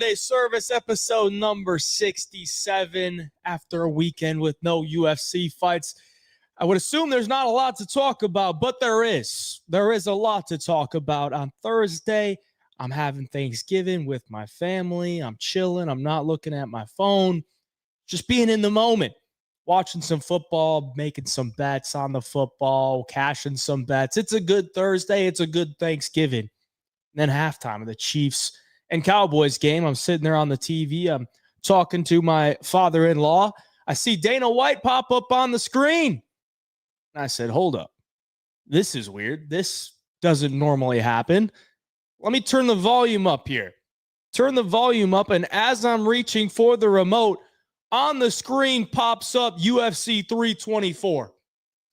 Sunday Service, episode number 67. After a weekend with no UFC fights, I would assume there's not a lot to talk about, but there is. There is a lot to talk about. On Thursday, I'm having Thanksgiving with my family. I'm chilling. I'm not looking at my phone. Just being in the moment. Watching some football, making some bets on the football, cashing some bets. It's a good Thursday. It's a good Thanksgiving. And then halftime of the Chiefs and Cowboys game. I'm sitting there on the TV. I'm talking to my father-in-law. I see Dana White pop up on the screen. And I said, hold up. This is weird. This doesn't normally happen. Let me turn the volume up here. Turn the volume up. And as I'm reaching for the remote, on the screen pops up UFC 324.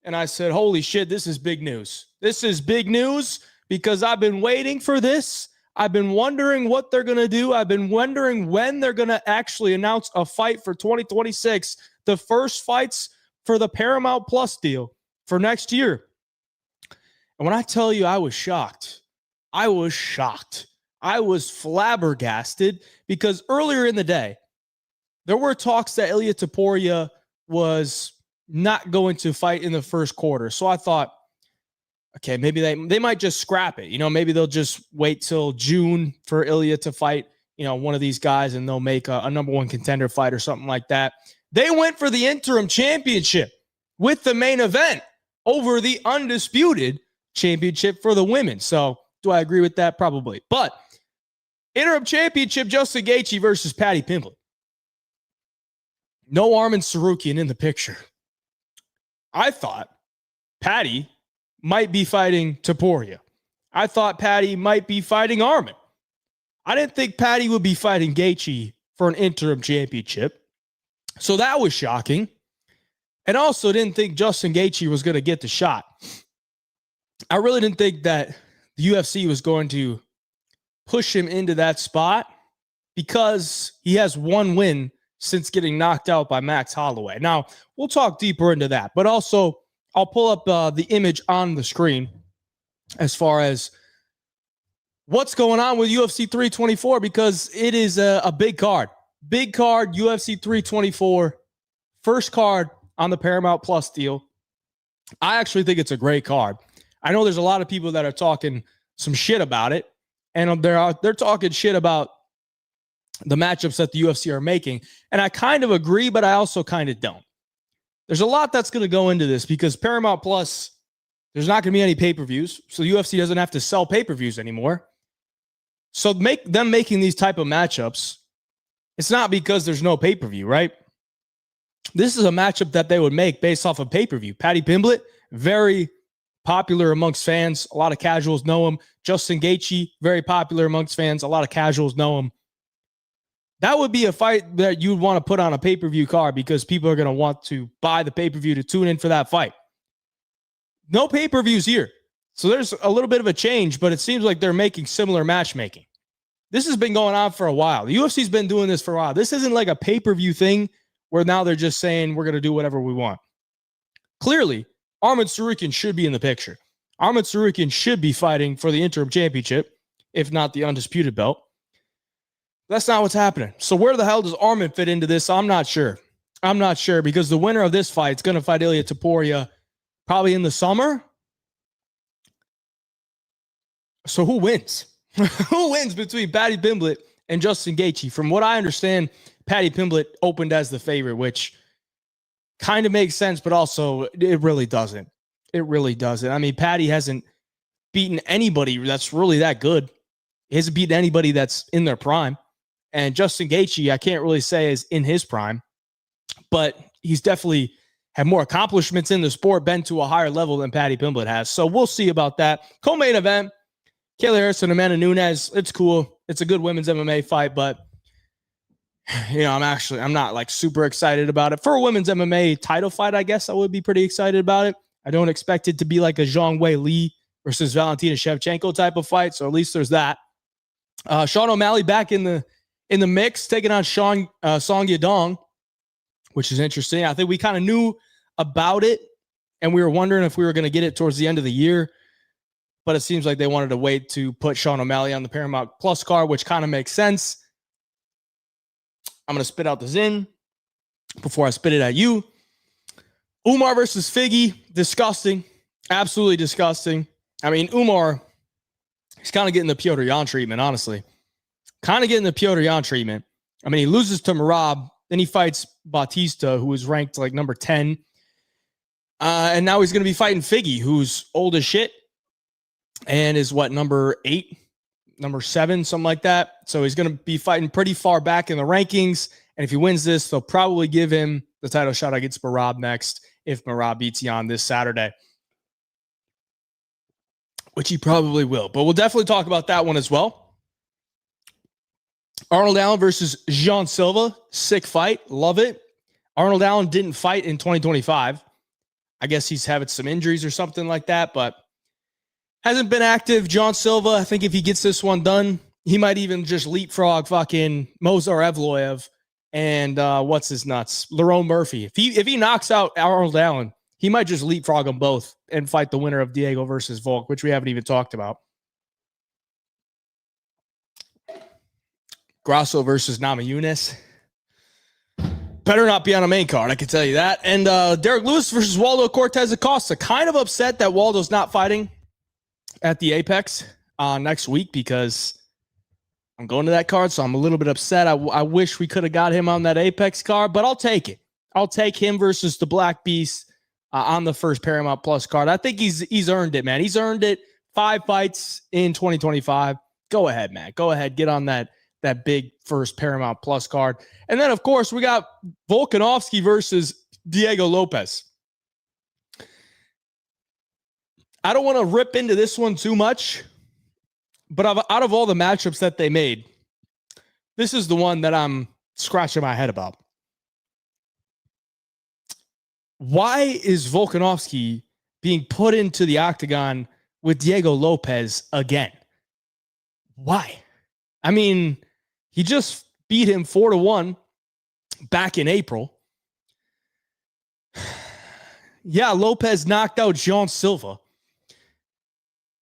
And I said, holy shit, this is big news. This is big news because I've been waiting for this. I've been wondering what they're going to do. I've been wondering when they're going to actually announce a fight for 2026. The first fights for the Paramount Plus deal for next year. And when I tell you I was shocked, I was shocked. I was flabbergasted because earlier in the day, there were talks that Ilia Topuria was not going to fight in the first quarter. So I thought, okay, maybe they might just scrap it. You know, maybe they'll just wait till June for Ilia to fight, you know, one of these guys and they'll make a number one contender fight or something like that. They went for the interim championship with the main event over the undisputed championship for the women. So do I agree with that? Probably. But interim championship, Justin Gaethje versus Paddy Pimblett. No Arman Serukian in the picture. I thought Paddy might be fighting Topuria. I thought Paddy might be fighting Arman. I didn't think Paddy would be fighting Gaethje for an interim championship. So that was shocking. And also didn't think Justin Gaethje was going to get the shot. I really didn't think that the UFC was going to push him into that spot because he has one win since getting knocked out by Max Holloway. Now, we'll talk deeper into that, but also I'll pull up the image on the screen as far as what's going on with UFC 324 because it is a big card. Big card, UFC 324, first card on the Paramount Plus deal. I actually think it's a great card. I know there's a lot of people that are talking some shit about it, and they're talking shit about the matchups that the UFC are making. And I kind of agree, but I also kind of don't. There's a lot that's going to go into this because Paramount Plus, there's not going to be any pay-per-views. So the UFC doesn't have to sell pay-per-views anymore. So making these type of matchups, it's not because there's no pay-per-view, right? This is a matchup that they would make based off of pay-per-view. Paddy Pimblett, very popular amongst fans. A lot of casuals know him. Justin Gaethje, very popular amongst fans. A lot of casuals know him. That would be a fight that you'd want to put on a pay-per-view card because people are going to want to buy the pay-per-view to tune in for that fight. No pay-per-views here. So there's a little bit of a change, but it seems like they're making similar matchmaking. This has been going on for a while. The UFC's been doing this for a while. This isn't like a pay-per-view thing where now they're just saying we're going to do whatever we want. Clearly, Arman Serukian should be in the picture. Arman Serukian should be fighting for the interim championship, if not the undisputed belt. That's not what's happening. So where the hell does Arman fit into this? I'm not sure. I'm not sure because the winner of this fight is going to fight Ilia Topuria probably in the summer. So who wins? Who wins between Paddy Pimblett and Justin Gaethje? From what I understand, Paddy Pimblett opened as the favorite, which kind of makes sense, but also it really doesn't. It really doesn't. I mean, Paddy hasn't beaten anybody that's really that good. He hasn't beaten anybody that's in their prime. And Justin Gaethje, I can't really say is in his prime, but he's definitely had more accomplishments in the sport, been to a higher level than Paddy Pimblett has. So we'll see about that. Co-main event, Kayla Harrison, Amanda Nunes. It's cool. It's a good women's MMA fight, but you know, I'm not like super excited about it. For a women's MMA title fight, I guess I would be pretty excited about it. I don't expect it to be like a Zhang Wei Li versus Valentina Shevchenko type of fight. So at least there's that. Sean O'Malley back in the mix, taking on Song Yadong, which is interesting. I think we kind of knew about it, and we were wondering if we were going to get it towards the end of the year. But it seems like they wanted to wait to put Sean O'Malley on the Paramount Plus card, which kind of makes sense. I'm going to spit out the Zin before I spit it at you. Umar versus Figgy, disgusting. Absolutely disgusting. I mean, Umar, he's kind of getting the Petr Yan treatment, honestly. Kind of getting the Petr Yan treatment. I mean, he loses to Merab, then he fights Bautista, who was ranked like number 10. And now he's going to be fighting Figgy, who's old as shit and is number 8, number 7, something like that. So he's going to be fighting pretty far back in the rankings. And if he wins this, they'll probably give him the title shot against Merab next if Merab beats Yan this Saturday, which he probably will. But we'll definitely talk about that one as well. Arnold Allen versus Jean Silva. Sick fight. Love it. Arnold Allen didn't fight in 2025. I guess he's having some injuries or something like that, but hasn't been active. John Silva, I think if he gets this one done, he might even just leapfrog fucking Movsar Evloev and what's his nuts? Lerone Murphy. If he knocks out Arnold Allen, he might just leapfrog them both and fight the winner of Diego versus Volk, which we haven't even talked about. Grasso versus Namajunas. Better not be on a main card, I can tell you that. And Derek Lewis versus Waldo Cortez Acosta. Kind of upset that Waldo's not fighting at the Apex next week because I'm going to that card, so I'm a little bit upset. I wish we could have got him on that Apex card, but I'll take it. I'll take him versus the Black Beast on the first Paramount Plus card. I think he's earned it, man. He's earned it. 5 fights in 2025. Go ahead, man. Go ahead. Get on that big first Paramount Plus card. And then, of course, we got Volkanovski versus Diego Lopes. I don't want to rip into this one too much, but out of all the matchups that they made, this is the one that I'm scratching my head about. Why is Volkanovski being put into the octagon with Diego Lopes again? Why? I mean, he just beat him 4-1 back in April. Yeah, Lopes knocked out Jean Silva.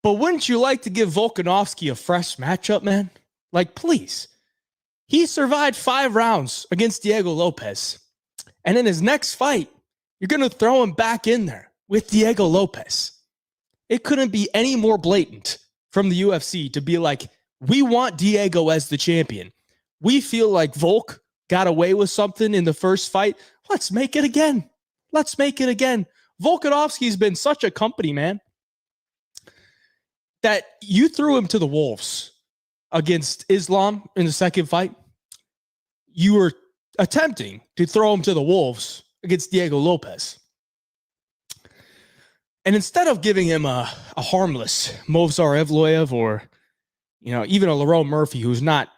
But wouldn't you like to give Volkanovski a fresh matchup, man? Like, please. He survived 5 rounds against Diego Lopes. And in his next fight, you're going to throw him back in there with Diego Lopes. It couldn't be any more blatant from the UFC to be like, we want Diego as the champion. We feel like Volk got away with something in the first fight. Let's make it again. Let's make it again. Volkanovski's been such a company, man, that you threw him to the wolves against Islam in the second fight. You were attempting to throw him to the wolves against Diego Lopes. And instead of giving him a harmless Movsar Evloev or, even a Lerone Murphy, who's not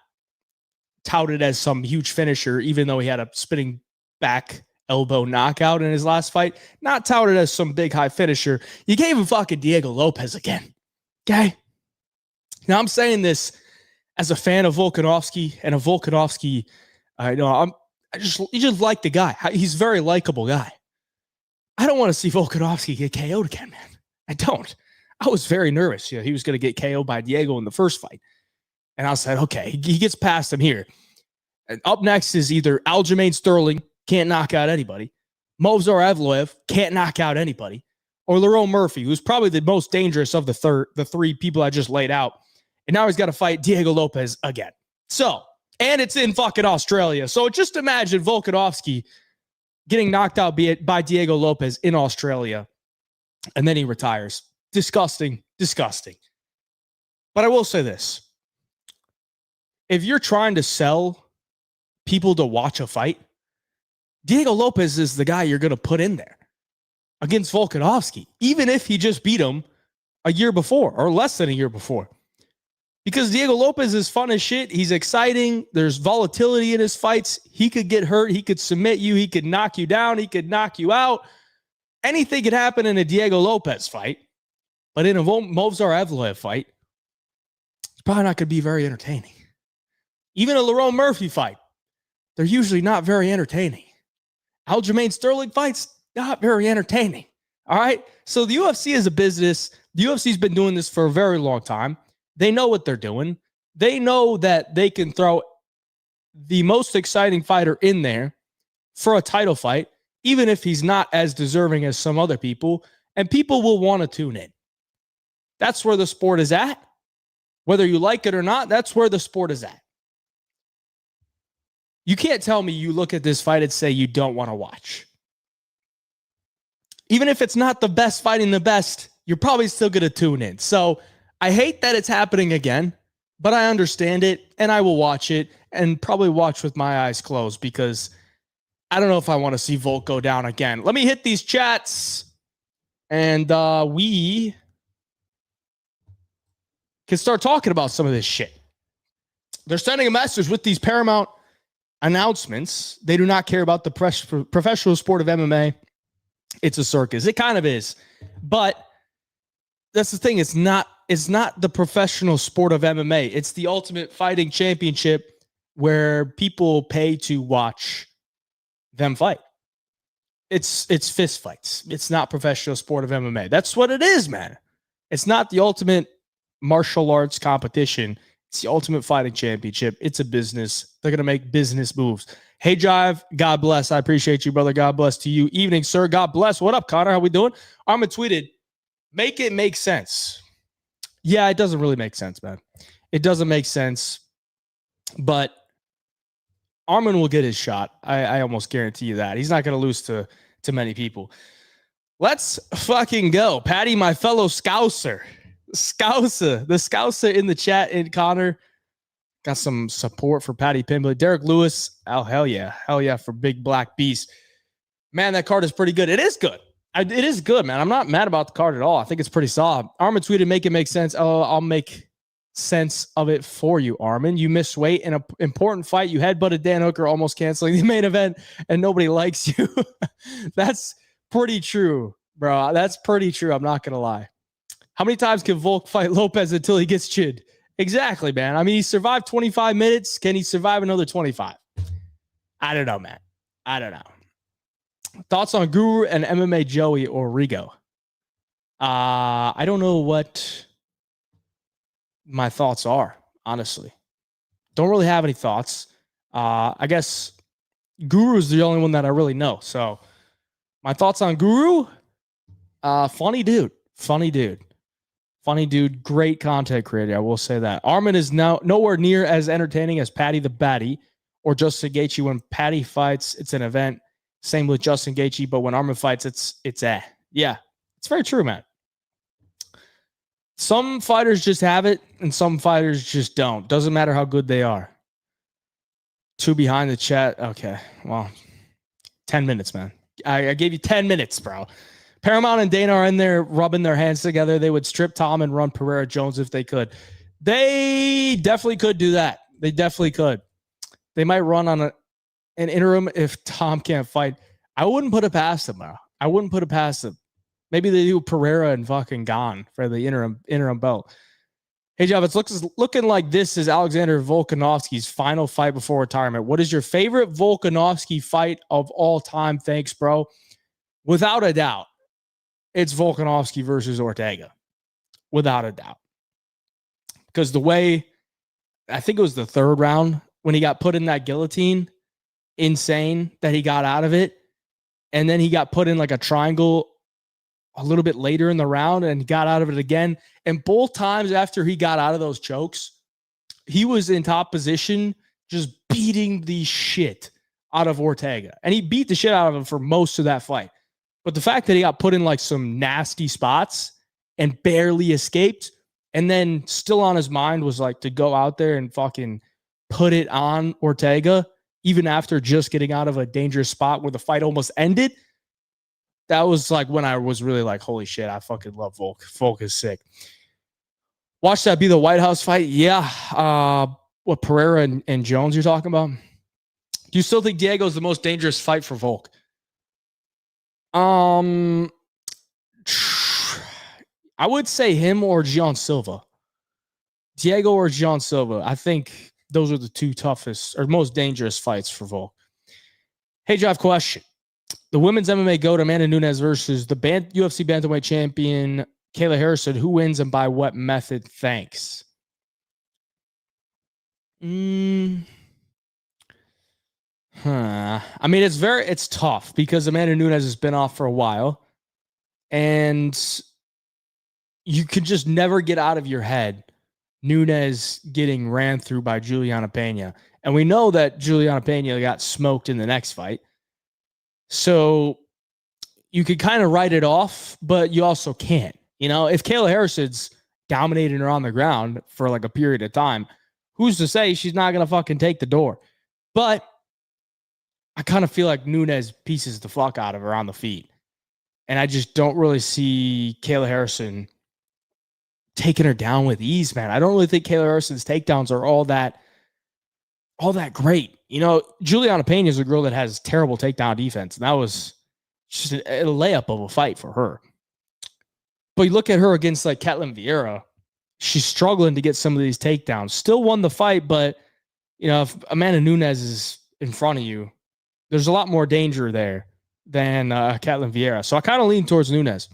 touted as some huge finisher, even though he had a spinning back elbow knockout in his last fight, not touted as some big high finisher, you gave him fucking Diego Lopes again. Okay? Now I'm saying this as a fan of Volkanovski and a Volkanovski, you just like the guy. He's a very likable guy. I don't want to see Volkanovski get KO'd again, man. I don't. I was very nervous. He was going to get KO'd by Diego in the first fight. And I said, okay, he gets past him here. And up next is either Aljamain Sterling, can't knock out anybody. Movsar Evloev, can't knock out anybody. Or Lerone Murphy, who's probably the most dangerous of the 3 people I just laid out. And now he's got to fight Diego Lopes again. So, and it's in fucking Australia. So just imagine Volkanovski getting knocked out by Diego Lopes in Australia. And then he retires. Disgusting, disgusting. But I will say this. If you're trying to sell people to watch a fight, Diego Lopes is the guy you're going to put in there against Volkanovski, even if he just beat him a year before or less than a year before. Because Diego Lopes is fun as shit. He's exciting. There's volatility in his fights. He could get hurt. He could submit you. He could knock you down. He could knock you out. Anything could happen in a Diego Lopes fight. But in a Movsar Evloev fight, it's probably not going to be very entertaining. Even a Lerone Murphy fight, they're usually not very entertaining. Aljamain Sterling fights, not very entertaining. All right? So the UFC is a business. The UFC's been doing this for a very long time. They know what they're doing. They know that they can throw the most exciting fighter in there for a title fight, even if he's not as deserving as some other people, and people will want to tune in. That's where the sport is at. Whether you like it or not, that's where the sport is at. You can't tell me you look at this fight and say you don't want to watch. Even if it's not the best fighting the best, you're probably still going to tune in. So I hate that it's happening again, but I understand it, and I will watch it, and probably watch with my eyes closed, because I don't know if I want to see Volk go down again. Let me hit these chats, and we can start talking about some of this shit. They're sending a message with these Paramount announcements. They do not care about the professional sport of MMA. It's a circus. It kind of is. But that's the thing. It's not the professional sport of MMA. It's the Ultimate Fighting Championship, where people pay to watch them fight. It's fist fights. It's not professional sport of MMA. That's what it is, man. It's not the ultimate martial arts competition. It's the Ultimate Fighting Championship. It's a business. They're going to make business moves. Hey, Jive, God bless. I appreciate you, brother. God bless to you. Evening, sir. God bless. What up, Connor? How we doing? Arman tweeted, make it make sense. Yeah, it doesn't really make sense, man. It doesn't make sense. But Arman will get his shot. I almost guarantee you that. He's not going to lose to many people. Let's fucking go. Paddy, my fellow Scouser. The Scouser in the chat. And Connor got some support for Paddy Pimblett. Derek Lewis. Oh, hell yeah. Hell yeah for Big Black Beast. Man, that card is pretty good. It is good. It is good, man. I'm not mad about the card at all. I think it's pretty solid. Arman tweeted, make it make sense. Oh, I'll make sense of it for you, Arman. You missed weight in an important fight. You headbutted Dan Hooker, almost canceling the main event, and nobody likes you. That's pretty true, bro. That's pretty true. I'm not going to lie. How many times can Volk fight Lopes until he gets chinned? Exactly, man. I mean, he survived 25 minutes. Can he survive another 25? I don't know, man. I don't know. Thoughts on Guru and MMA Joey or Rigo? I don't know what my thoughts are, honestly. Don't really have any thoughts. I guess Guru is the only one that I really know. So my thoughts on Guru, funny dude. Great content creator. I will say that. Arman is now nowhere near as entertaining as Paddy the Batty or Justin Gaethje. When Paddy fights, it's an event. Same with Justin Gaethje, but when Arman fights, it's yeah, it's very true, man. Some fighters just have it, and some fighters just don't. Doesn't matter how good they are. 2 behind the chat. Okay, well, 10 minutes, man. I gave you 10 minutes, bro. Paramount and Dana are in there rubbing their hands together. They would strip Tom and run Pereira Jones if they could. They definitely could do that. They definitely could. They might run on an interim if Tom can't fight. I wouldn't put it past them, bro. I wouldn't put it past them. Maybe they do Pereira and fucking Gone for the interim belt. Hey, Jeff, it's looking like this is Alexander Volkanovski's final fight before retirement. What is your favorite Volkanovski fight of all time? Thanks, bro. Without a doubt, it's Volkanovski versus Ortega. Without a doubt. Because the way, I think it was the 3rd round when he got put in that guillotine, insane that he got out of it. And then he got put in like a triangle a little bit later in the round and got out of it again. And both times after he got out of those chokes, he was in top position, just beating the shit out of Ortega. And he beat the shit out of him for most of that fight. But the fact that he got put in like some nasty spots and barely escaped, and then still on his mind was like to go out there and fucking put it on Ortega, even after just getting out of a dangerous spot where the fight almost ended. That was like when I was really like, holy shit, I fucking love Volk. Volk is sick. Watch that be the White House fight. Yeah. What, Pereira and Jones you're talking about? Do you still think Diego's the most dangerous fight for Volk? I would say him or Gian Silva. Diego or Gian Silva. I think those are the 2 toughest or most dangerous fights for Volk. Hey, Jeff, question. The women's MMA GOAT Amanda Nunes versus the UFC bantamweight champion Kayla Harrison. Who wins and by what method? Thanks. I mean, it's tough because Amanda Nunes has been off for a while, and you could just never get out of your head Nunes getting ran through by Juliana Pena. And we know that Juliana Pena got smoked in the next fight. So you could kind of write it off, but you also can't. You know, if Kayla Harrison's dominating her on the ground for like a period of time, who's to say she's not going to fucking take the door? But I kind of feel like Nunes pieces the fuck out of her on the feet. And I just don't really see Kayla Harrison taking her down with ease, man. I don't really think Kayla Harrison's takedowns are all that great. You know, Juliana Pena is a girl that has terrible takedown defense. And that was just a layup of a fight for her. But you look at her against like Ketlen Vieira, she's struggling to get some of these takedowns. Still won the fight, but you know, if Amanda Nunes is in front of you, there's a lot more danger there than Ketlen Vieira. So I kind of lean towards Nunes.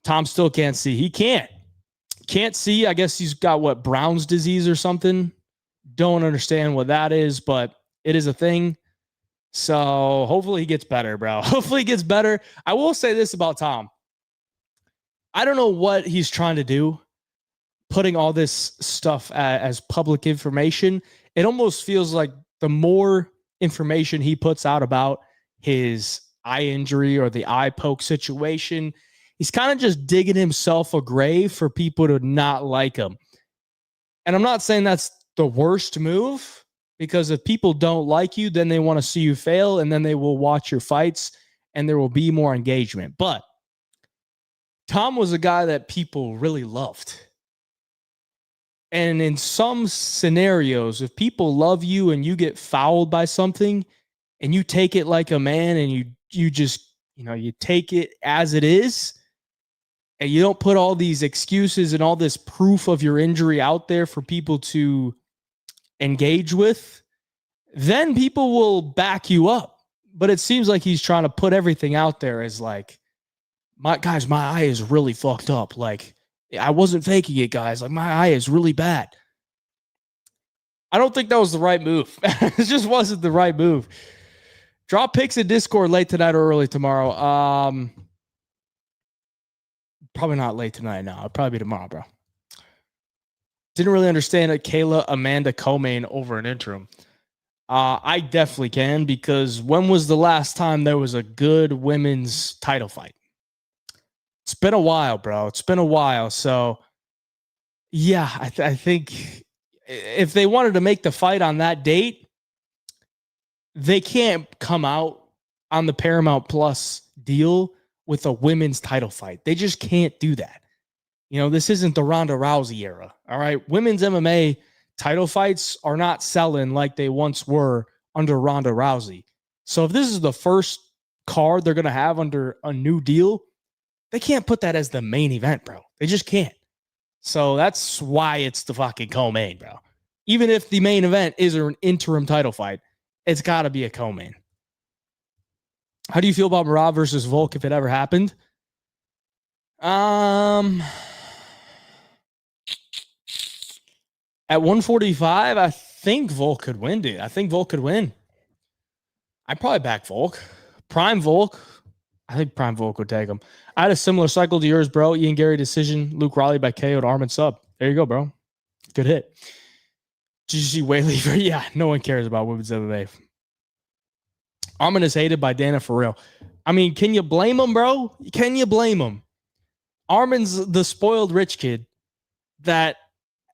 Tom still can't see. He can't see. I guess he's got what, Brown's disease or something. Don't understand what that is, but it is a thing. So hopefully he gets better, bro. Hopefully he gets better. I will say this about Tom. I don't know what he's trying to do, putting all this stuff as public information. It almost feels like the more information he puts out about his eye injury or the eye poke situation, he's kind of just digging himself a grave for people to not like him. And I'm not saying that's the worst move, because if people don't like you, then they want to see you fail, and then they will watch your fights and there will be more engagement. But Tom was a guy that people really loved. And in some scenarios, if people love you and you get fouled by something and you take it like a man and you just, you know, you take it as it is, and you don't put all these excuses and all this proof of your injury out there for people to engage with, then people will back you up. But it seems like he's trying to put everything out there as like, my eye is really fucked up. Like, I wasn't faking it, guys. Like, my eye is really bad. I don't think that was the right move. It just wasn't the right move. Drop picks in Discord late tonight or early tomorrow. Probably not late tonight. No, it'll probably be tomorrow, bro. Didn't really understand a Kayla Amanda co-main over an interim. I definitely can, because when was the last time there was a good women's title fight? It's been a while, bro. It's been a while. So, yeah, I think if they wanted to make the fight on that date, they can't come out on the Paramount Plus deal with a women's title fight. They just can't do that. You know, this isn't the Ronda Rousey era. All right. Women's MMA title fights are not selling like they once were under Ronda Rousey. So if this is the first card they're going to have under a new deal, they can't put that as the main event, bro. They just can't. So that's why it's the fucking co-main, bro. Even if the main event is an interim title fight, it's got to be a co-main. How do you feel about Merab versus Volk if it ever happened? At 145, I think Volk could win, dude. I think Volk could win. I'd probably back Volk. Prime Volk. I think Prime Volk would take him. I had a similar cycle to yours, bro. Ian Gary decision. Luke Riley by KO to Arman Sub. There you go, bro. Good hit. GG Wayleaver. Yeah, no one cares about women's MMA. Arman is hated by Dana for real. I mean, can you blame him, bro? Can you blame him? Arman's the spoiled rich kid that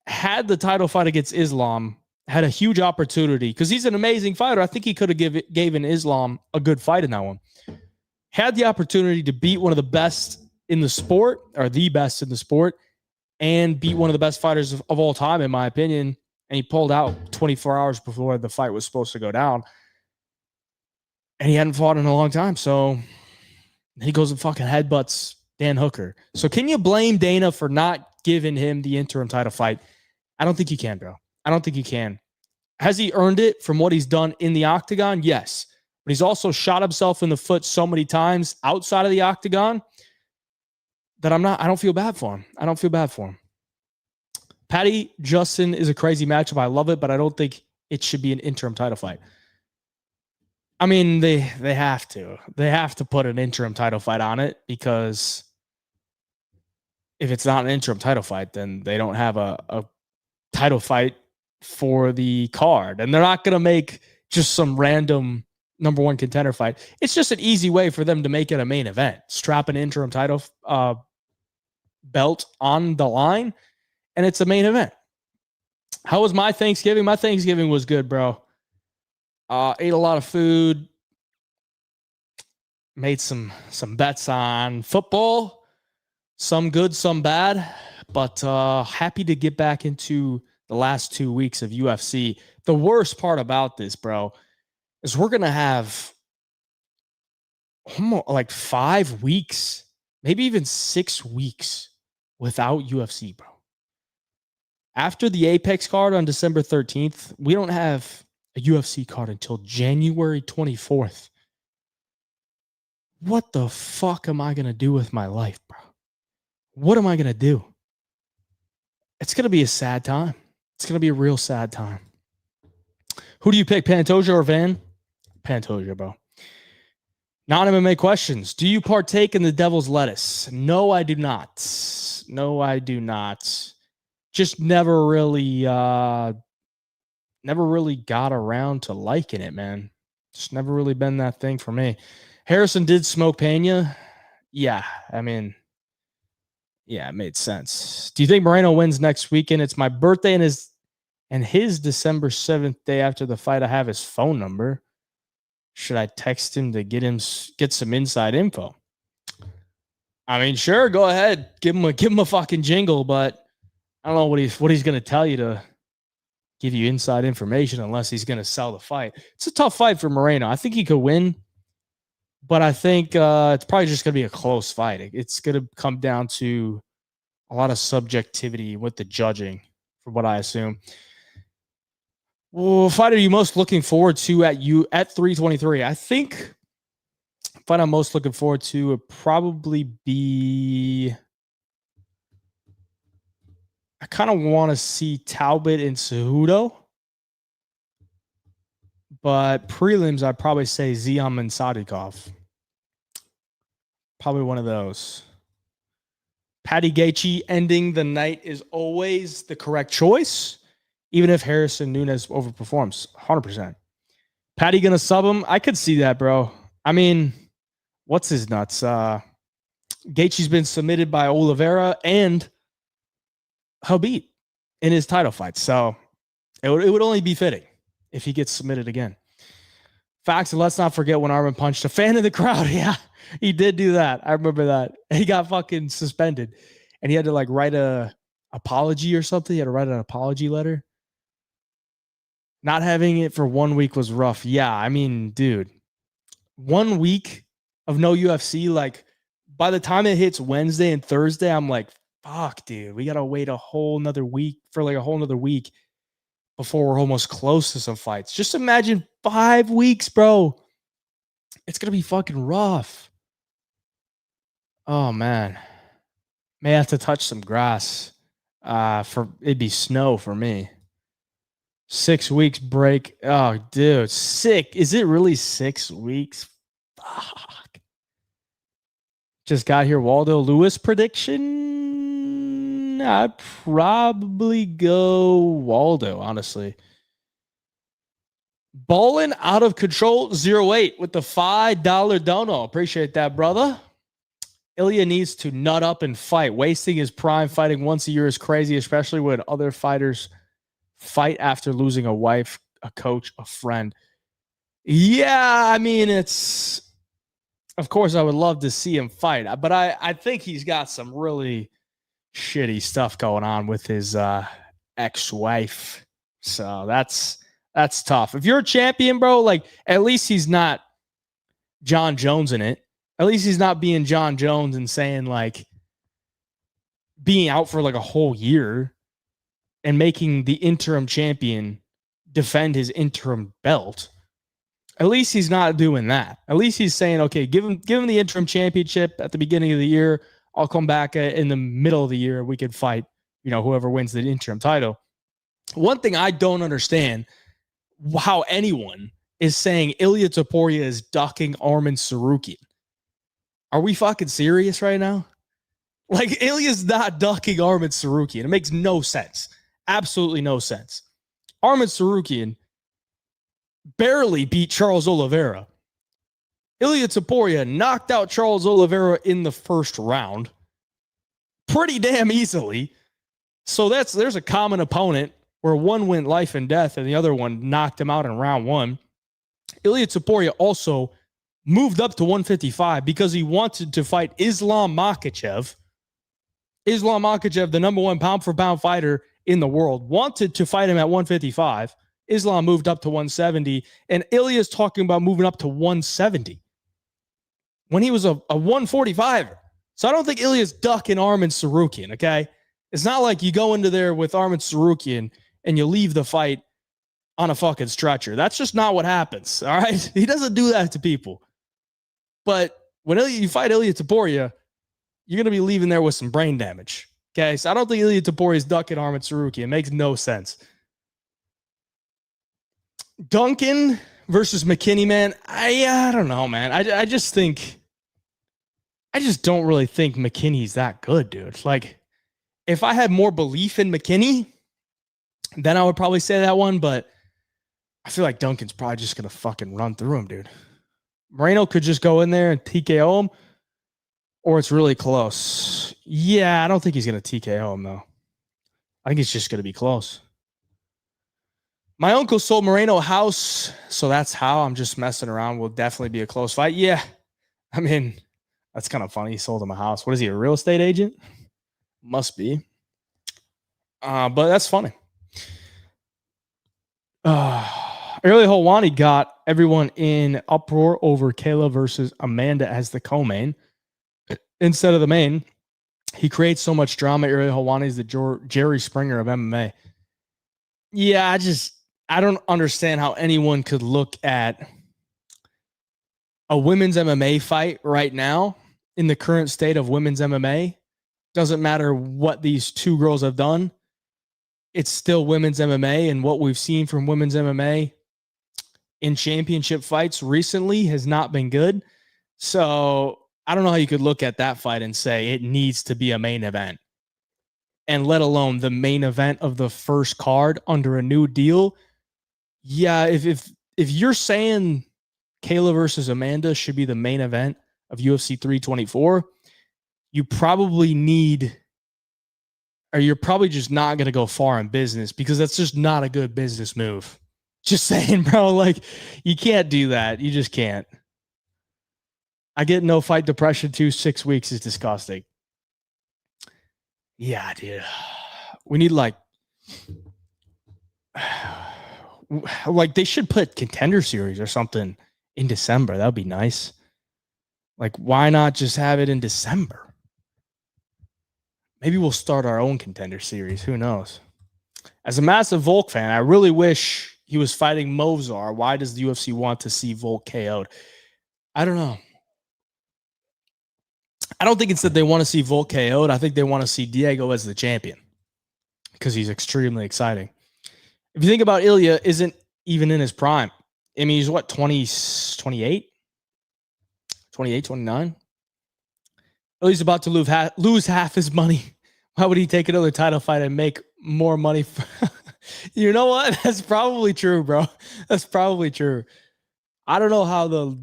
had the title fight against Islam, had a huge opportunity because he's an amazing fighter. I think he could have given Islam a good fight in that one. Had the opportunity to beat one of the best in the sport, or the best in the sport, and beat one of the best fighters of all time, in my opinion. And he pulled out 24 hours before the fight was supposed to go down. And he hadn't fought in a long time. So he goes and fucking headbutts Dan Hooker. So can you blame Dana for not giving him the interim title fight? I don't think you can, bro. I don't think you can. Has he earned it from what he's done in the octagon? Yes. But he's also shot himself in the foot so many times outside of the octagon that I don't feel bad for him. I don't feel bad for him. Paddy Justin is a crazy matchup. I love it, but I don't think it should be an interim title fight. I mean, they have to. They have to put an interim title fight on it, because if it's not an interim title fight, then they don't have a title fight for the card. And they're not going to make just some random number one contender fight. It's just an easy way for them to make it a main event. Strap an interim title belt on the line, and it's a main event. How was my Thanksgiving? My Thanksgiving was good, bro. Ate a lot of food. Made some bets on football. Some good, some bad. But happy to get back into the last 2 weeks of UFC. The worst part about this, bro, is we're going to have like 5 weeks, maybe even 6 weeks without UFC, bro. After the Apex card on December 13th, we don't have a UFC card until January 24th. What the fuck am I going to do with my life, bro? What am I going to do? It's going to be a sad time. It's going to be a real sad time. Who do you pick, Pantoja or Van? Pantoja, bro. Non-MMA questions. Do you partake in the devil's lettuce? No, I do not. No, I do not. Just never really got around to liking it, man. Just never really been that thing for me. Harrison did smoke Pena. Yeah, I mean, yeah, it made sense. Do you think Moreno wins next weekend? It's my birthday and his December 7th day after the fight. I have his phone number. Should I text him to get some inside info? I mean, sure, go ahead. Give him a fucking jingle, but I don't know what he's going to tell you to give you inside information unless he's going to sell the fight. It's a tough fight for Moreno. I think he could win, but I think it's probably just going to be a close fight. It's going to come down to a lot of subjectivity with the judging, from what I assume. Well, fight are you most looking forward to at 323? I think the fight I'm most looking forward to would probably be, I kind of want to see Talbot and Cejudo, but prelims, I'd probably say Ziam and Sadikov. Probably one of those. Paddy Gaethje ending the night is always the correct choice, even if Harrison Nunes overperforms. 100%. Paddy gonna sub him? I could see that, bro. I mean, what's his nuts? Gaethje's been submitted by Oliveira and Habib in his title fight, so it would only be fitting if he gets submitted again. Facts, and let's not forget when Arman punched a fan in the crowd. Yeah, he did do that. I remember that. He got fucking suspended, and he had to like write a apology or something. He had to write an apology letter. Not having it for 1 week was rough. Yeah, I mean, dude, 1 week of no UFC, like by the time it hits Wednesday and Thursday, I'm like, fuck, dude, we got to wait a whole nother week before we're almost close to some fights. Just imagine 5 weeks, bro. It's going to be fucking rough. Oh, man. May have to touch some grass. It'd be snow for me. 6 weeks break. Oh, dude, sick. Is it really 6 weeks? Fuck. Just got here. Waldo Lewis prediction. I'd probably go Waldo, honestly. Ballin' out of control 08 with the $5 dono. Appreciate that, brother. Ilia needs to nut up and fight. Wasting his prime fighting once a year is crazy, especially when other fighters fight after losing a wife, a coach, a friend. Yeah, I mean, of course, I would love to see him fight, but I think he's got some really shitty stuff going on with his ex-wife. So that's tough. If you're a champion, bro, like at least he's not John Jones in it. At least he's not being John Jones and saying like being out for like a whole year and making the interim champion defend his interim belt. At least he's not doing that. At least he's saying, okay, give him the interim championship at the beginning of the year. I'll come back in the middle of the year. We could fight, whoever wins the interim title. One thing I don't understand, how anyone is saying Ilia Topuria is ducking Arman Serukian. Are we fucking serious right now? Like, Ilia's not ducking Arman Serukian. It makes no sense. Absolutely no sense. Arman Serukian barely beat Charles Oliveira. Ilia Topuria knocked out Charles Oliveira in the first round pretty damn easily. So there's a common opponent where one went life and death and the other one knocked him out in round one. Ilia Topuria also moved up to 155 because he wanted to fight Islam Makhachev. Islam Makhachev, the number one pound-for-pound fighter in the world, wanted to fight him at 155. Islam moved up to 170, and Ilia's talking about moving up to 170 when he was a 145er. So I don't think Ilia's ducking Arman Serukian, okay? It's not like you go into there with Arman Serukian and you leave the fight on a fucking stretcher. That's just not what happens, all right? He doesn't do that to people. But when you fight Ilia Topuria, you're going to be leaving there with some brain damage, okay? So I don't think Ilia Topuria is ducking Arman Serukian. It makes no sense. Duncan versus McKinney, man. I don't know, man. I just don't really think McKinney's that good, dude. Like, if I had more belief in McKinney, then I would probably say that one, but I feel like Duncan's probably just going to fucking run through him, dude. Moreno could just go in there and TKO him, or it's really close. Yeah, I don't think he's going to TKO him, though. I think it's just going to be close. My uncle sold Moreno a house, so that's how. I'm just messing around. Will definitely be a close fight. Yeah, I mean, that's kind of funny. He sold him a house. What is he, a real estate agent? Must be. But that's funny. Ilia Helwani got everyone in uproar over Kayla versus Amanda as the co-main instead of the main. He creates so much drama. Ilia Helwani is the Jerry Springer of MMA. Yeah, I don't understand how anyone could look at a women's MMA fight right now in the current state of women's MMA. Doesn't matter what these two girls have done. It's still women's MMA, and what we've seen from women's MMA in championship fights recently has not been good. So I don't know how you could look at that fight and say it needs to be a main event, and let alone the main event of the first card under a new deal. Yeah, if you're saying Kayla versus Amanda should be the main event of UFC 324, you probably need, or you're probably just not going to go far in business, because that's just not a good business move. Just saying, bro, like, you can't do that. You just can't. I get no fight depression too. 6 weeks is disgusting. Yeah, dude. We need like they should put Contender Series or something in December. That would be nice. Like, why not just have it in December? Maybe we'll start our own Contender Series. Who knows? As a massive Volk fan, I really wish he was fighting Movzar. Why does the UFC want to see Volk KO'd? I don't know. I don't think it's that they want to see Volk KO'd. I think they want to see Diego as the champion because he's extremely exciting. If you think about Ilia, isn't even in his prime. I mean, he's what, 28? 28, 29? Ilia's about to lose half his money. Why would he take another title fight and make more money? You know what? That's probably true, bro. That's probably true. I don't know how the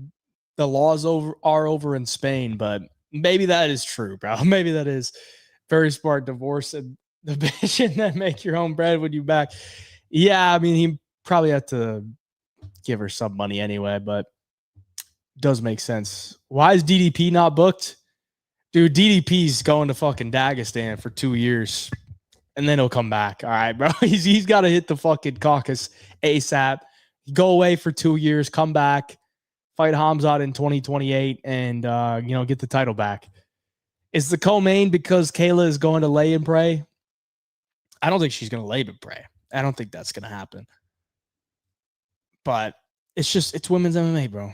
laws are over in Spain, but maybe that is true, bro. Maybe that is very smart. Divorce and the bitch and then make your own bread when you back. Yeah, I mean, he probably had to give her some money anyway, but it does make sense. Why is DDP not booked? Dude, DDP's going to fucking Dagestan for 2 years, and then he'll come back. All right, bro. He's got to hit the fucking caucus ASAP. Go away for 2 years, come back, fight Hamzat in 2028, and get the title back. Is the co-main because Kayla is going to lay and pray? I don't think she's going to lay and pray. I don't think that's going to happen. But it's women's MMA, bro.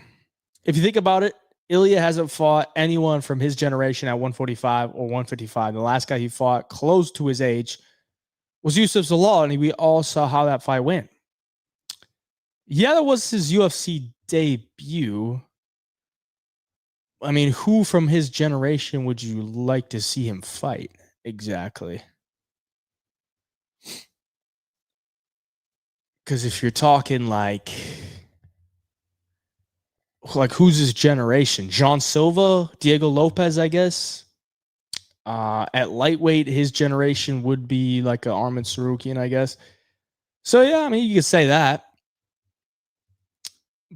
If you think about it, Ilia hasn't fought anyone from his generation at 145 or 155. The last guy he fought close to his age was Yusuf Zalal, and we all saw how that fight went. Yeah, that was his UFC debut. I mean, who from his generation would you like to see him fight? Exactly. Because if you're talking like who's his generation? John Silva, Diego Lopes, I guess. At lightweight, his generation would be like a Arman Serukian, I guess. So yeah, I mean, you could say that,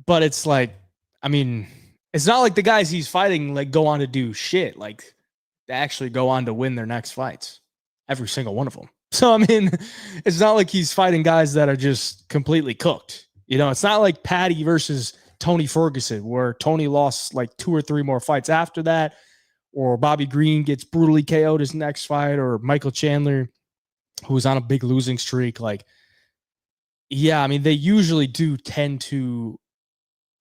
but it's like, I mean, it's not like the guys he's fighting like go on to do shit. Like they actually go on to win their next fights, every single one of them. So I mean, it's not like he's fighting guys that are just completely cooked. You know, it's not like Paddy versus Tony Ferguson, where Tony lost like 2 or 3 more fights after that, or Bobby Green gets brutally KO'd his next fight, or Michael Chandler, who was on a big losing streak. Like, yeah, I mean, they usually do tend to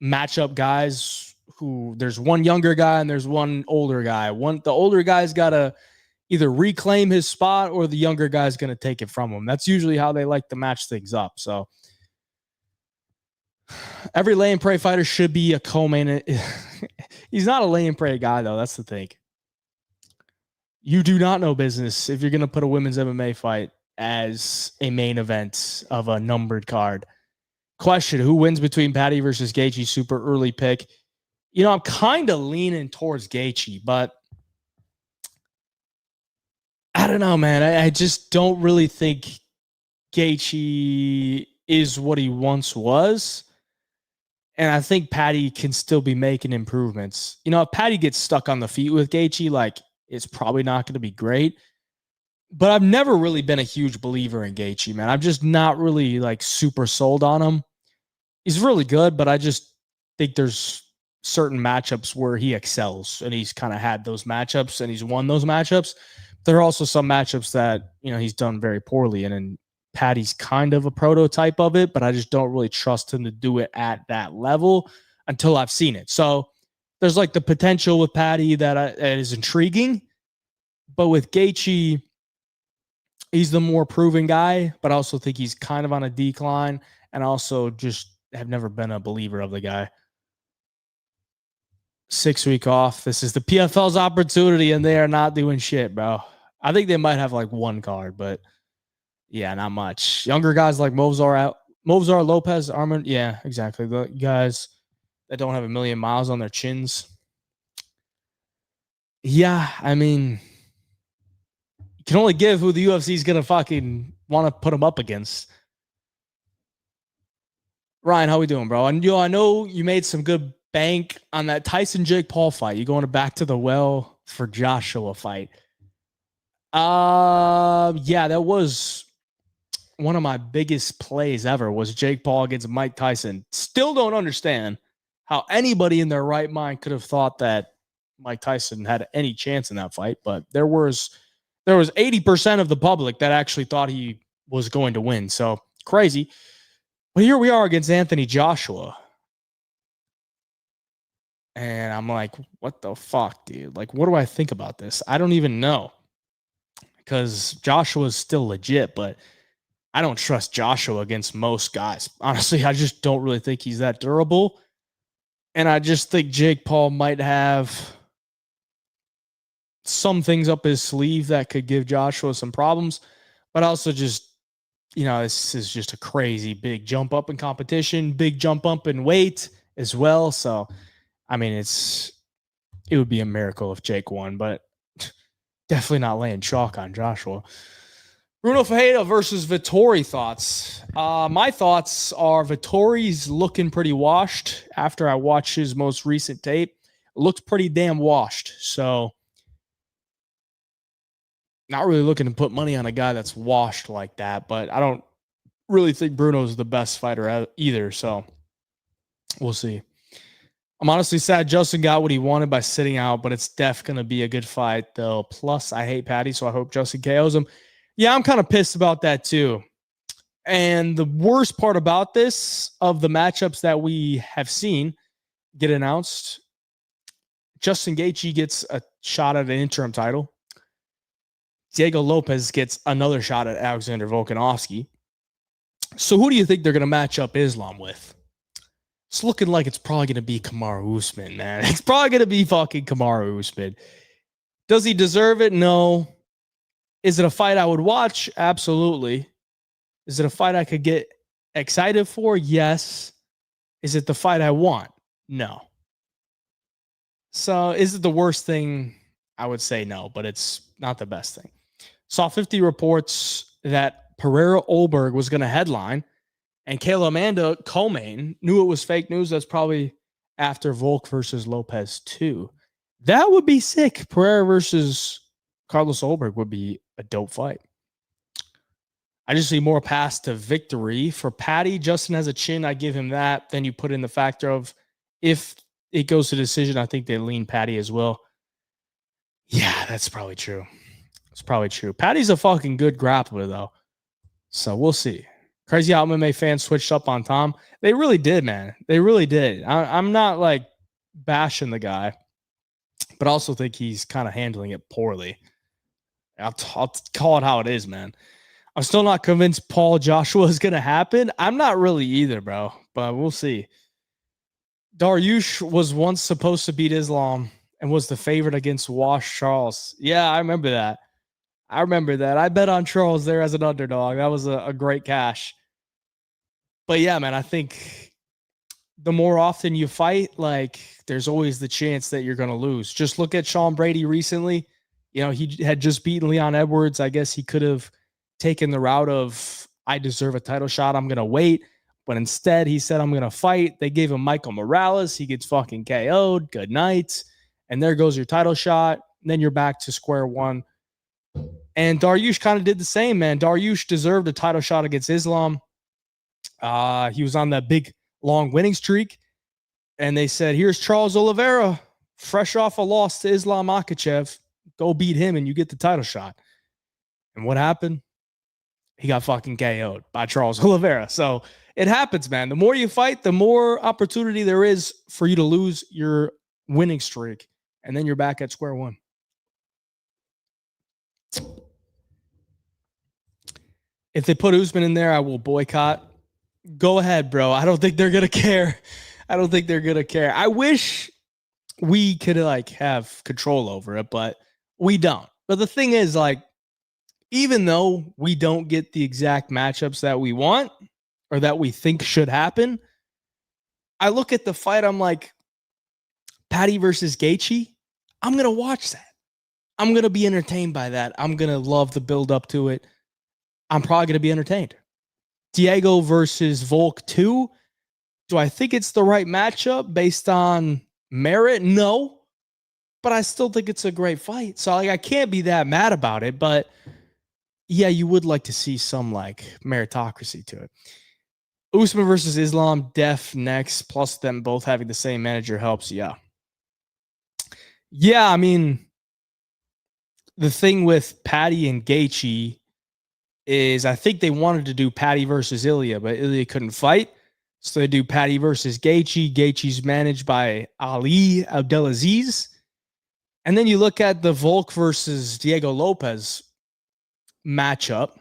match up guys who there's one younger guy and there's one older guy. The older guy's got to either reclaim his spot or the younger guy's going to take it from him. That's usually how they like to match things up. So every lay and pray fighter should be a co-main. He's not a lay and pray guy, though. That's the thing. You do not know business if you're going to put a women's MMA fight as a main event of a numbered card. Question: who wins between Paddy versus Gaethje? Super early pick. You know, I'm kind of leaning towards Gaethje, but I don't know, man. I just don't really think Gaethje is what he once was. And I think Paddy can still be making improvements. You know, if Paddy gets stuck on the feet with Gaethje, like, it's probably not going to be great. But I've never really been a huge believer in Gaethje, man. I'm just not really like super sold on him. He's really good, but I just think there's certain matchups where he excels, and he's kind of had those matchups and he's won those matchups. There are also some matchups that, you know, he's done very poorly in, and Paddy's kind of a prototype of it, but I just don't really trust him to do it at that level until I've seen it. So there's like the potential with Paddy that is intriguing, but with Gaethje, he's the more proven guy, but I also think he's kind of on a decline, and also just have never been a believer of the guy. 6-week off. This is the PFL's opportunity, and they are not doing shit, bro. I think they might have like one card, but yeah, not much. Younger guys like Movsar Lopes, Arman. Yeah, exactly. The guys that don't have a million miles on their chins. Yeah, I mean, you can only give who the UFC is going to fucking want to put them up against. Ryan, how we doing, bro? And I know you made some good bank on that Tyson Jake Paul fight. You going back to the well for Joshua fight? Yeah, that was one of my biggest plays ever. Was Jake Paul against Mike Tyson. Still don't understand how anybody in their right mind could have thought that Mike Tyson had any chance in that fight, but there was 80% of the public that actually thought he was going to win. So crazy. But here we are against Anthony Joshua. And I'm like, what the fuck, dude? Like, what do I think about this? I don't even know. Because Joshua's still legit, but I don't trust Joshua against most guys. Honestly, I just don't really think he's that durable. And I just think Jake Paul might have some things up his sleeve that could give Joshua some problems. But also just, you know, this is just a crazy big jump up in competition, big jump up in weight as well. So, I mean, it would be a miracle if Jake won, but definitely not laying chalk on Joshua. Bruno Ferreira versus Vettori thoughts. My thoughts are Vettori's looking pretty washed after I watched his most recent tape. Looks pretty damn washed. So not really looking to put money on a guy that's washed like that, but I don't really think Bruno's the best fighter either. So we'll see. I'm honestly sad Justin got what he wanted by sitting out, but it's definitely going to be a good fight, though. Plus, I hate Paddy, so I hope Justin KOs him. Yeah, I'm kind of pissed about that, too. And the worst part about this, of the matchups that we have seen get announced, Justin Gaethje gets a shot at an interim title. Diego Lopes gets another shot at Alexander Volkanovski. So who do you think they're going to match up Islam with? It's looking like it's probably going to be Kamaru Usman, man. It's probably going to be fucking Kamaru Usman. Does he deserve it? No. Is it a fight I would watch? Absolutely. Is it a fight I could get excited for? Yes. Is it the fight I want? No. So is it the worst thing? I would say no, but it's not the best thing. Saw 50 reports that Pereira Olberg was going to headline, and Kayla Amanda co-main. Knew it was fake news. That's probably after Volk versus Lopes 2. That would be sick. Pereira versus Carlos Olberg would be a dope fight. I just see more paths to victory. For Paddy, Justin has a chin. I give him that. Then you put in the factor of if it goes to decision, I think they lean Paddy as well. Yeah, that's probably true. It's probably true. Paddy's a fucking good grappler, though. So we'll see. Crazy how MMA fans switched up on Tom. They really did, man. They really did. I'm not like bashing the guy, but I also think he's kind of handling it poorly. I'll call it how it is, man. I'm still not convinced Paul Joshua is going to happen. I'm not really either, bro, but we'll see. Dariush was once supposed to beat Islam and was the favorite against Wash Charles. Yeah, I remember that. I bet on Charles there as an underdog. That was a great cash. But yeah, man, I think the more often you fight, like there's always the chance that you're going to lose. Just look at Sean Brady recently. You know, he had just beaten Leon Edwards. I guess he could have taken the route of, I deserve a title shot. I'm going to wait. But instead, he said, I'm going to fight. They gave him Michael Morales. He gets fucking KO'd. Good night. And there goes your title shot. And then you're back to square one. And Dariush kind of did the same, man. Dariush deserved a title shot against Islam. He was on that big, long winning streak. And they said, here's Charles Oliveira, fresh off a loss to Islam Makhachev. Go beat him and you get the title shot. And what happened? He got fucking KO'd by Charles Oliveira. So it happens, man. The more you fight, the more opportunity there is for you to lose your winning streak. And then you're back at square one. If they put Usman in there, I will boycott. Go ahead, bro. I don't think they're going to care. I wish we could like have control over it, but we don't. But the thing is, like, even though we don't get the exact matchups that we want or that we think should happen, I look at the fight, I'm like, Paddy versus Gaethje, I'm going to watch that. I'm going to be entertained by that. I'm going to love the build up to it. I'm probably going to be entertained. Diego versus Volk 2. Do I think it's the right matchup based on merit? No. But I still think it's a great fight. So like, I can't be that mad about it. But yeah, you would like to see some like meritocracy to it. Usman versus Islam, def next, plus them both having the same manager helps. Yeah. Yeah, I mean, the thing with Paddy and Gaethje is I think they wanted to do Paddy versus Ilia, but Ilia couldn't fight. So they do Paddy versus Gaethje. Gaethje's managed by Ali Abdelaziz. And then you look at the Volk versus Diego Lopes matchup,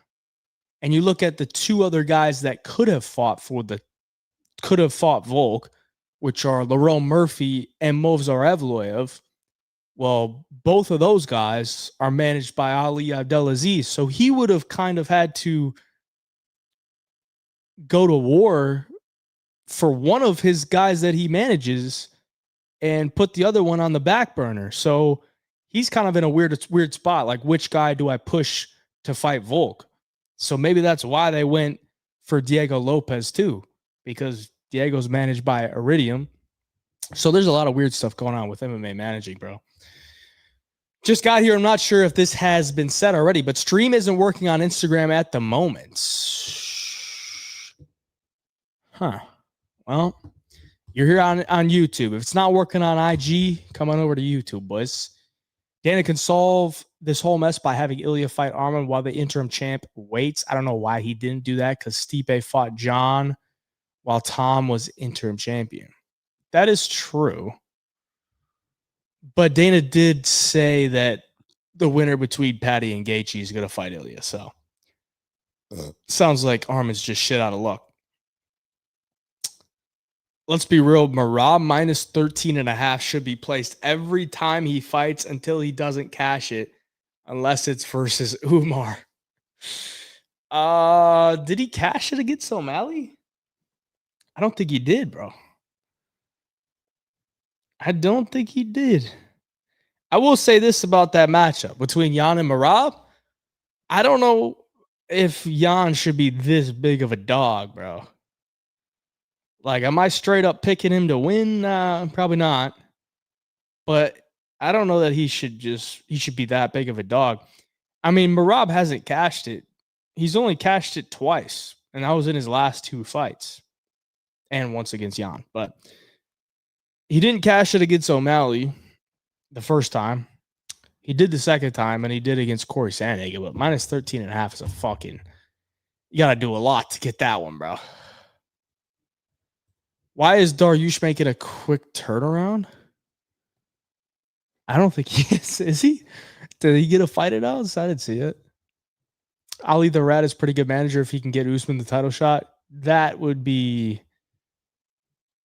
and you look at the two other guys that could have fought Volk, which are Lerone Murphy and Movsar Evloev. Well, both of those guys are managed by Ali Abdelaziz. So he would have kind of had to go to war for one of his guys that he manages and put the other one on the back burner. So he's kind of in a weird spot. Like, which guy do I push to fight Volk? So maybe that's why they went for Diego Lopes too, because Diego's managed by Iridium. So there's a lot of weird stuff going on with MMA managing, bro. Just got here. I'm not sure if this has been said already, but Stream isn't working on Instagram at the moment. Huh. Well, you're here on YouTube. If it's not working on IG, come on over to YouTube, boys. Dana can solve this whole mess by having Ilia fight Arman while the interim champ waits. I don't know why he didn't do that, because Stipe fought John while Tom was interim champion. That is true. But Dana did say that the winner between Paddy and Gaethje is going to fight Ilia. So sounds like Arman's just shit out of luck. Let's be real. Merab minus 13.5 should be placed every time he fights until he doesn't cash it, unless it's versus Umar. Did he cash it against O'Malley? I don't think he did, bro. I don't think he did. I will say this about that matchup between Jan and Merab. I don't know if Jan should be this big of a dog, bro. Like, am I straight up picking him to win? Probably not. But I don't know that he should be that big of a dog. I mean, Merab hasn't cashed it. He's only cashed it twice, and that was in his last 2 fights, and once against Jan. But he didn't cash it against O'Malley the first time. He did the second time, and he did against Corey Sandhagen. But minus 13.5 is a fucking... You got to do a lot to get that one, bro. Why is Dariush making a quick turnaround? I don't think he is. Is he? Did he get a fight announced? I didn't see it. Ali the Rat is pretty good manager if he can get Usman the title shot. That would be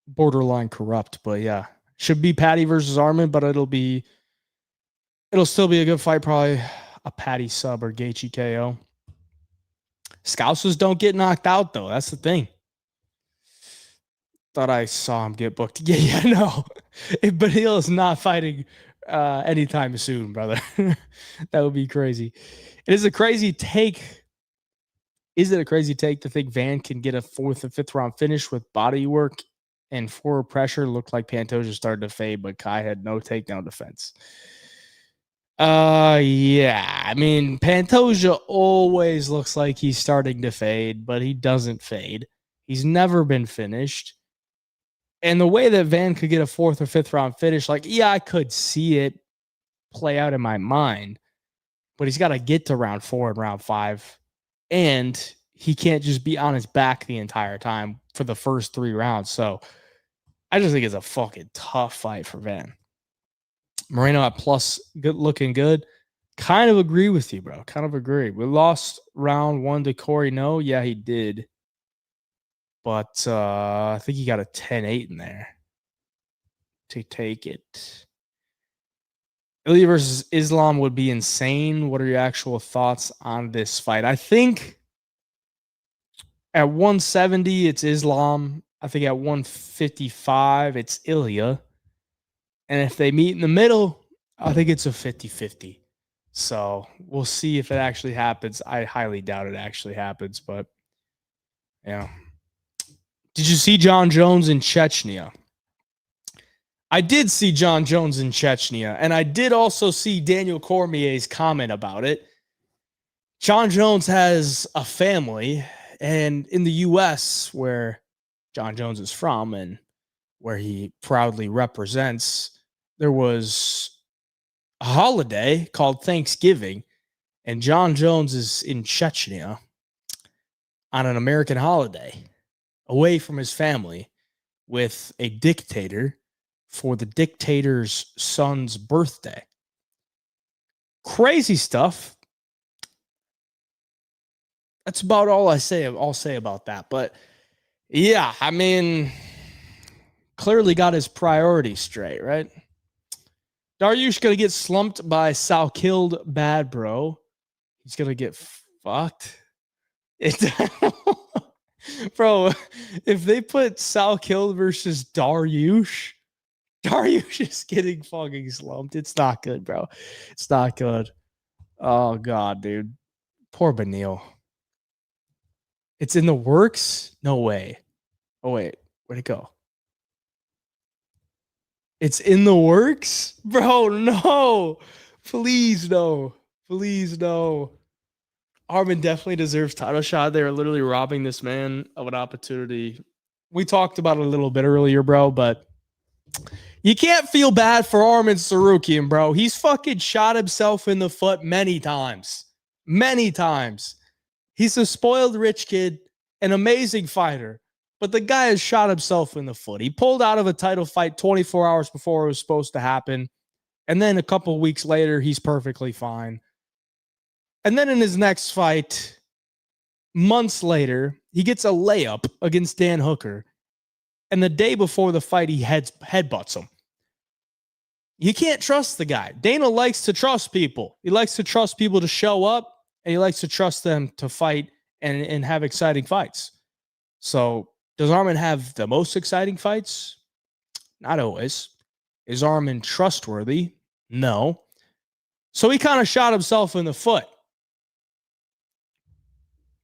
borderline corrupt, but yeah. Should be Paddy versus Arman, but it'll still be a good fight, probably a Paddy sub or Gaethje KO. Scousers don't get knocked out, though. That's the thing. Thought I saw him get booked. Yeah, no. But Hill is not fighting anytime soon, brother. That would be crazy. It is a crazy take. Is it a crazy take to think Van can get a 4th and 5th round finish with body work and forward pressure? Looked like Pantoja started to fade, but Kai had no takedown defense. Yeah. I mean, Pantoja always looks like he's starting to fade, but he doesn't fade. He's never been finished. And the way that Van could get a 4th or 5th round finish, like, yeah, I could see it play out in my mind, but he's got to get to round 4 and round 5. And he can't just be on his back the entire time for the first 3 rounds. So I just think it's a fucking tough fight for Van. Moreno at plus, good, looking good. Kind of agree with you, bro. Kind of agree. We lost round 1 to Corey. No, yeah, he did. But I think he got a 10-8 in there to take it. Ilia versus Islam would be insane. What are your actual thoughts on this fight? I think at 170, it's Islam. I think at 155, it's Ilia. And if they meet in the middle, I think it's a 50-50. So we'll see if it actually happens. I highly doubt it actually happens, but yeah. Did you see John Jones in Chechnya? I did see John Jones in Chechnya, and I did also see Daniel Cormier's comment about it. John Jones has a family, and in the U.S., where John Jones is from and where he proudly represents, there was a holiday called Thanksgiving, and John Jones is in Chechnya on an American holiday, away from his family, with a dictator for the dictator's son's birthday. Crazy stuff. That's about all I'll say about that. But yeah, I mean, clearly got his priorities straight, right? Dariush gonna get slumped by Sal Killed Bad Bro. He's gonna get fucked. Bro, if they put Sal Killed versus Dariush is getting fucking slumped. It's not good, bro. It's not good. Oh, God, dude. Poor Benil. It's in the works? No way. Oh, wait. Where'd it go? It's in the works? Bro, no. Please, no. Please, no. Arman definitely deserves title shot. They are literally robbing this man of an opportunity. We talked about it a little bit earlier, bro, but you can't feel bad for Arman Serukian, bro. He's fucking shot himself in the foot many times. Many times. He's a spoiled rich kid, an amazing fighter, but the guy has shot himself in the foot. He pulled out of a title fight 24 hours before it was supposed to happen, and then a couple weeks later, he's perfectly fine. And then in his next fight, months later, he gets a layup against Dan Hooker. and the day before the fight, he headbutts him. You can't trust the guy. Dana likes to trust people. He likes to trust people to show up, and he likes to trust them to fight and have exciting fights. So does Arman have the most exciting fights? Not always. Is Arman trustworthy? No. So he kind of shot himself in the foot.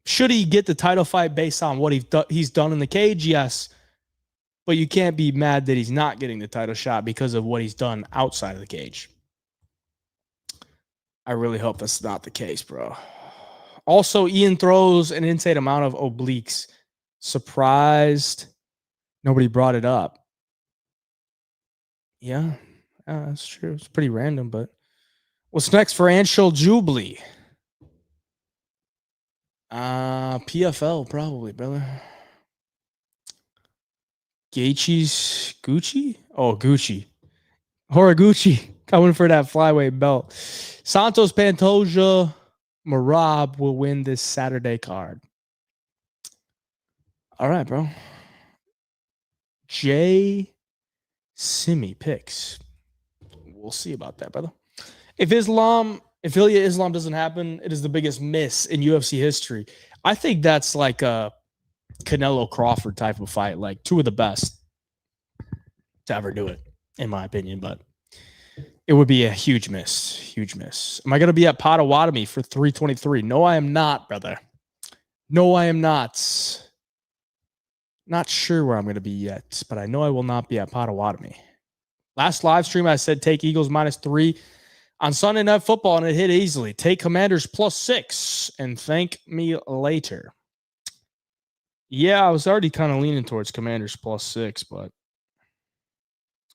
Should he get the title fight based on what he's done in the cage? Yes. But you can't be mad that he's not getting the title shot because of what he's done outside of the cage. I really hope that's not the case, bro. Also, Ian throws an insane amount of obliques. Surprised nobody brought it up. Yeah, that's true. It's pretty random, but what's next for Anshul Jubilee? PFL probably, brother. Gaethje's Gucci? Oh, Gucci. Horiguchi coming for that flyweight belt. Santos Pantoja Marab will win this Saturday card. All right, bro. Jay Simi picks. We'll see about that, brother. If Ilia Islam doesn't happen, it is the biggest miss in UFC history. I think that's like a Canelo Crawford type of fight, like two of the best to ever do it, in my opinion. But it would be a huge miss. Huge miss. Am I going to be at Potawatomi for 323? No, I am not, brother. No, I am not. Not sure where I'm going to be yet, but I know I will not be at Potawatomi. Last live stream, I said take Eagles -3 on Sunday Night Football, and it hit easily. Take Commanders +6 and thank me later. Yeah, I was already kind of leaning towards Commanders +6, but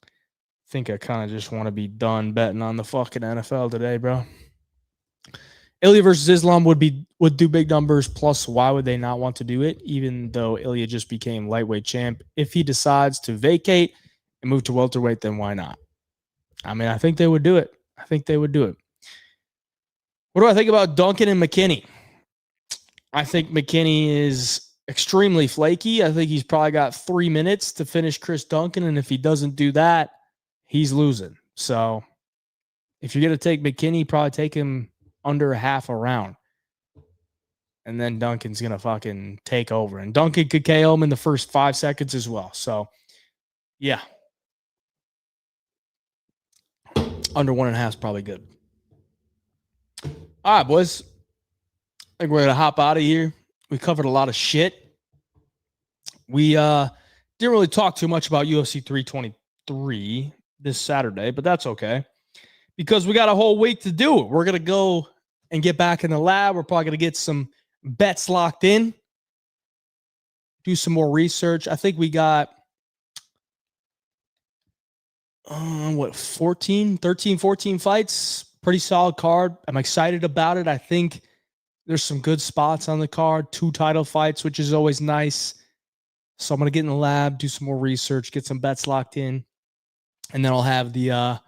I think I kind of just want to be done betting on the fucking NFL today, bro. Ilia versus Islam would do big numbers. Plus, why would they not want to do it? Even though Ilia just became lightweight champ, if he decides to vacate and move to welterweight, then why not? I mean, I think they would do it. I think they would do it. What do I think about Duncan and McKinney? I think McKinney is extremely flaky. I think he's probably got 3 minutes to finish Chris Duncan, and if he doesn't do that, he's losing. So if you're going to take McKinney, probably take him under a half a round. And then Duncan's going to fucking take over. And Duncan could KO him in the first 5 seconds as well. So, yeah. Under 1.5 is probably good. All right, boys. I think we're going to hop out of here. We covered a lot of shit. We didn't really talk too much about UFC 323 this Saturday, but that's okay. Because we got a whole week to do it. We're going to go and get back in the lab. We're probably going to get some bets locked in. Do some more research. I think we got 13, 14 fights. Pretty solid card. I'm excited about it. I think there's some good spots on the card. 2 title fights, which is always nice. So I'm going to get in the lab, do some more research, get some bets locked in. And then I'll have the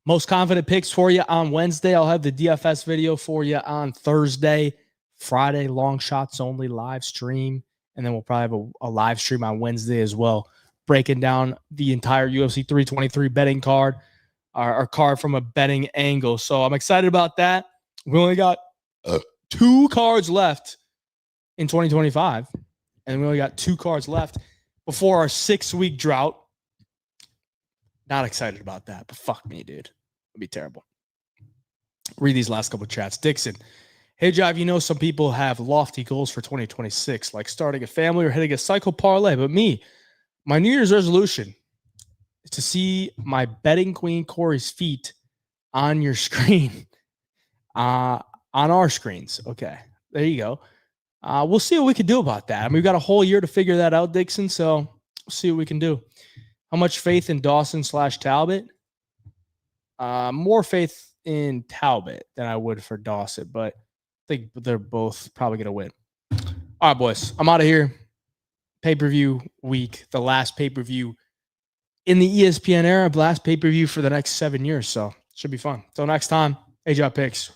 most confident picks for you on Wednesday. I'll have the DFS video for you on Thursday. Friday, long shots only live stream. And then we'll probably have a live stream on Wednesday as well, breaking down the entire UFC 323 betting card, our card from a betting angle. So I'm excited about that. We only got 2 cards left in 2025. And we only got 2 cards left before our 6-week drought. Not excited about that, but fuck me, dude. It'd be terrible. Read these last couple of chats. Dixon. Hey, Jive, you know some people have lofty goals for 2026, like starting a family or hitting a cycle parlay. But me, my New Year's resolution is to see my betting queen Corey's feet on your screen. On our screens. Okay, there you go. We'll see what we can do about that. I mean, we've got a whole year to figure that out, Dixon, so we'll see what we can do. How much faith in Dawson/Talbot? More faith in Talbot than I would for Dawson, but I think they're both probably going to win. All right, boys. I'm out of here. Pay-per-view week, the last pay-per-view in the ESPN era, last pay-per-view for the next 7 years, so should be fun. Until next time, AJ Picks.